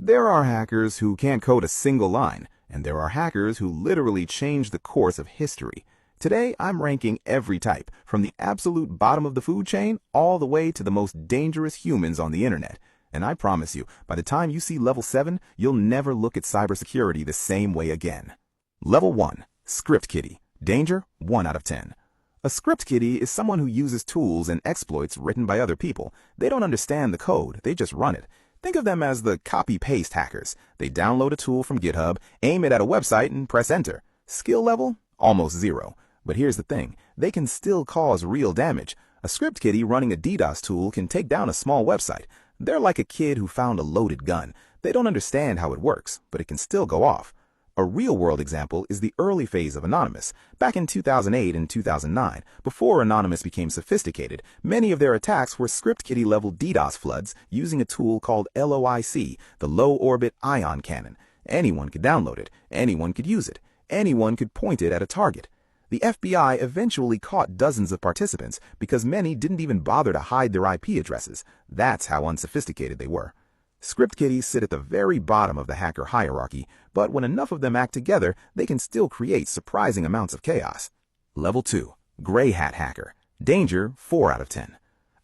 There are hackers who can't code a single line, and there are hackers who literally change the course of history. Today, I'm ranking every type, from the absolute bottom of the food chain all the way to the most dangerous humans on the internet. And I promise you, by the time you see level 7, you'll never look at cybersecurity the same way again. Level 1. Script Kiddie. Danger, 1 out of 10. A script kiddie is someone who uses tools and exploits written by other people. They don't understand the code, they just run it. Think of them as the copy-paste hackers. They download a tool from GitHub, aim it at a website, and press enter. Skill level? Almost 0. But here's the thing, they can still cause real damage. A script kiddie running a DDoS tool can take down a small website. They're like a kid who found a loaded gun. They don't understand how it works, but it can still go off. A real-world example is the early phase of Anonymous. Back in 2008 and 2009, before Anonymous became sophisticated, many of their attacks were script kiddie-level DDoS floods using a tool called LOIC, the Low Orbit Ion Cannon. Anyone could download it, anyone could use it, anyone could point it at a target. The FBI eventually caught dozens of participants because many didn't even bother to hide their IP addresses. That's how unsophisticated they were. Script kiddies sit at the very bottom of the hacker hierarchy, but when enough of them act together, they can still create surprising amounts of chaos. Level 2. Gray Hat Hacker. Danger, 4 out of 10.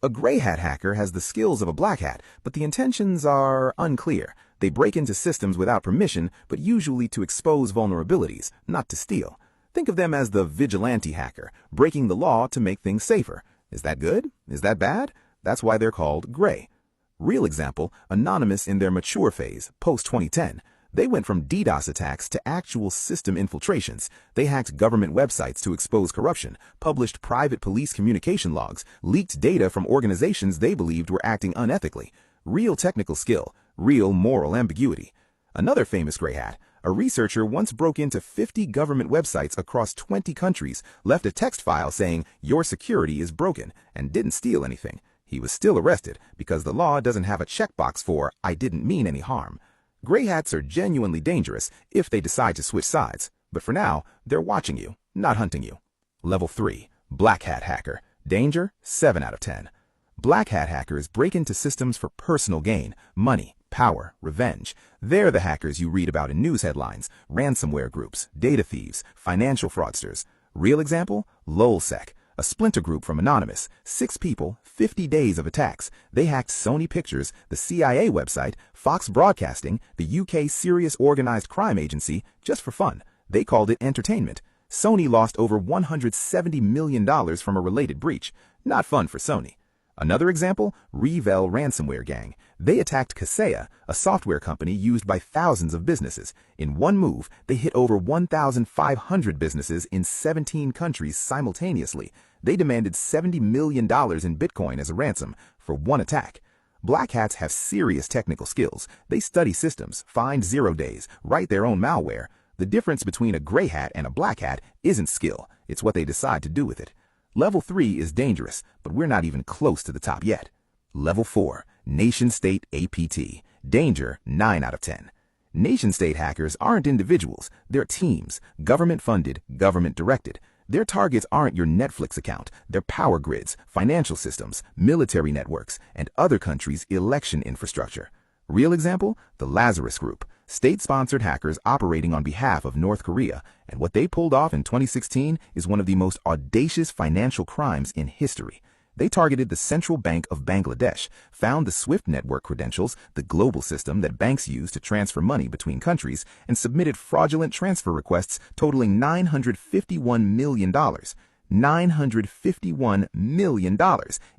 A gray hat hacker has the skills of a black hat, but the intentions are unclear. They break into systems without permission, but usually to expose vulnerabilities, not to steal. Think of them as the vigilante hacker, breaking the law to make things safer. Is that good? Is that bad? That's why they're called gray. Real example, Anonymous in their mature phase, post-2010. They went from DDoS attacks to actual system infiltrations. They hacked government websites to expose corruption, published private police communication logs, leaked data from organizations they believed were acting unethically. Real technical skill, real moral ambiguity. Another famous gray hat, a researcher once broke into 50 government websites across 20 countries, left a text file saying, "Your security is broken," and didn't steal anything. He was still arrested because the law doesn't have a checkbox for "I didn't mean any harm." Gray hats are genuinely dangerous if they decide to switch sides, but for now, they're watching you, not hunting you. Level 3. Black Hat Hacker. Danger, 7 out of 10. Black hat hackers break into systems for personal gain, money, power, revenge. They're the hackers you read about in news headlines, ransomware groups, data thieves, financial fraudsters. Real example? LulzSec. A splinter group from Anonymous, 6 people, 50 days of attacks. They hacked Sony Pictures, the CIA website, Fox Broadcasting, the UK Serious Organized Crime Agency, just for fun. They called it entertainment. Sony lost over $170 million from a related breach. Not fun for Sony. Another example, Revel ransomware gang. They attacked Kaseya, a software company used by thousands of businesses. In one move, they hit over 1,500 businesses in 17 countries simultaneously. They demanded $70 million in Bitcoin as a ransom for one attack. Black hats have serious technical skills. They study systems, find 0 days, write their own malware. The difference between a gray hat and a black hat isn't skill, it's what they decide to do with it. Level 3 is dangerous, but we're not even close to the top yet. Level 4. Nation-State APT. Danger, 9 out of 10. Nation-state hackers aren't individuals, they're teams, government-funded, government-directed. Their targets aren't your Netflix account, they're power grids, financial systems, military networks, and other countries' election infrastructure. Real example? The Lazarus Group. State-sponsored hackers operating on behalf of North Korea, and what they pulled off in 2016 is one of the most audacious financial crimes in history. They targeted the Central Bank of Bangladesh, found the SWIFT network credentials, the global system that banks use to transfer money between countries, and submitted fraudulent transfer requests totaling $951 million. $951 million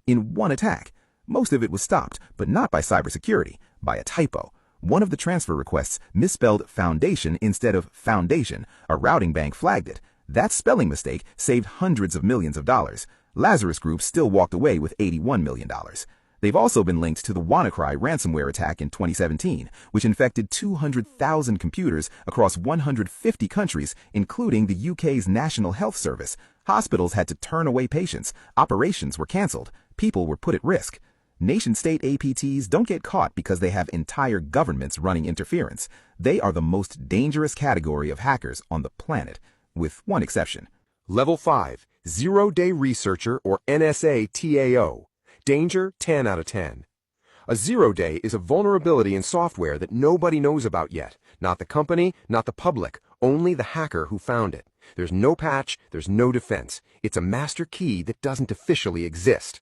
in one attack. Most of it was stopped, but not by cybersecurity, by a typo. One of the transfer requests misspelled foundation instead of foundation. A routing bank flagged it. That spelling mistake saved hundreds of millions of dollars. Lazarus Group still walked away with $81 million. They've also been linked to the WannaCry ransomware attack in 2017, which infected 200,000 computers across 150 countries, including the UK's National Health Service. Hospitals had to turn away patients. Operations were cancelled. People were put at risk. Nation-state APTs don't get caught because they have entire governments running interference. They are the most dangerous category of hackers on the planet, with one exception. Level 5, Zero-Day Researcher or NSA TAO. Danger, 10 out of 10. A zero-day is a vulnerability in software that nobody knows about yet. Not the company, not the public, only the hacker who found it. There's no patch, there's no defense. It's a master key that doesn't officially exist.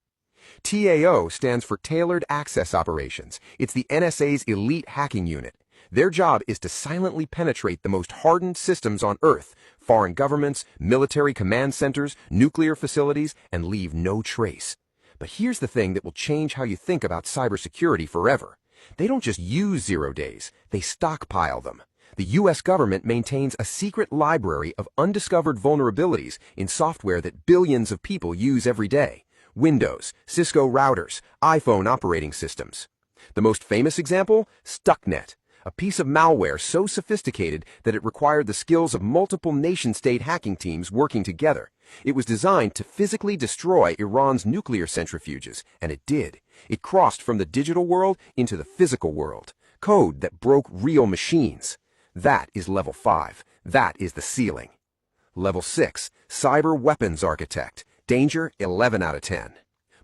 TAO stands for Tailored Access Operations. It's the NSA's elite hacking unit. Their job is to silently penetrate the most hardened systems on Earth, foreign governments, military command centers, nuclear facilities, and leave no trace. But here's the thing that will change how you think about cybersecurity forever. They don't just use 0 days, they stockpile them. The US government maintains a secret library of undiscovered vulnerabilities in software that billions of people use every day. Windows, Cisco routers, iPhone operating systems. The most famous example? Stuxnet, a piece of malware so sophisticated that it required the skills of multiple nation-state hacking teams working together. It was designed to physically destroy Iran's nuclear centrifuges, and it did. It crossed from the digital world into the physical world. Code that broke real machines. That is level 5. That is the ceiling. Level 6, Cyber Weapons Architect. Danger 11 out of 10.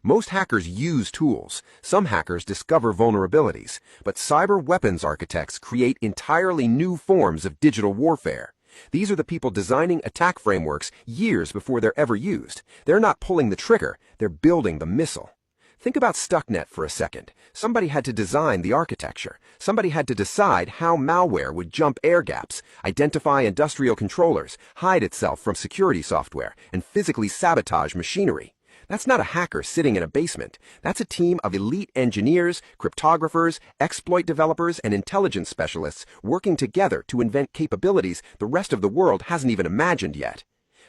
Most hackers use tools. Some hackers discover vulnerabilities. But cyber weapons architects create entirely new forms of digital warfare. These are the people designing attack frameworks years before they're ever used. They're not pulling the trigger, they're building the missile. Think about Stuxnet for a second. Somebody had to design the architecture. Somebody had to decide how malware would jump air gaps, identify industrial controllers, hide itself from security software, and physically sabotage machinery. That's not a hacker sitting in a basement. That's a team of elite engineers, cryptographers, exploit developers, and intelligence specialists working together to invent capabilities the rest of the world hasn't even imagined yet.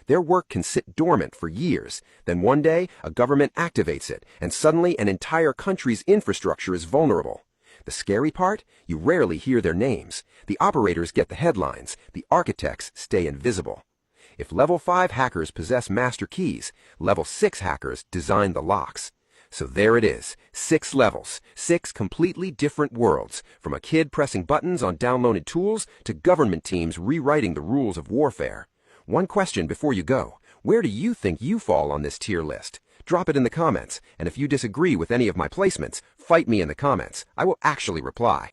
Their work can sit dormant for years. Then one day, a government activates it, and suddenly an entire country's infrastructure is vulnerable. The scary part? You rarely hear their names. The operators get the headlines. The architects stay invisible. If level 5 hackers possess master keys, level 6 hackers design the locks. So there it is, 6 levels, 6 completely different worlds, from a kid pressing buttons on downloaded tools to government teams rewriting the rules of warfare. One question before you go. Where do you think you fall on this tier list? Drop it in the comments, and if you disagree with any of my placements, fight me in the comments. I will actually reply.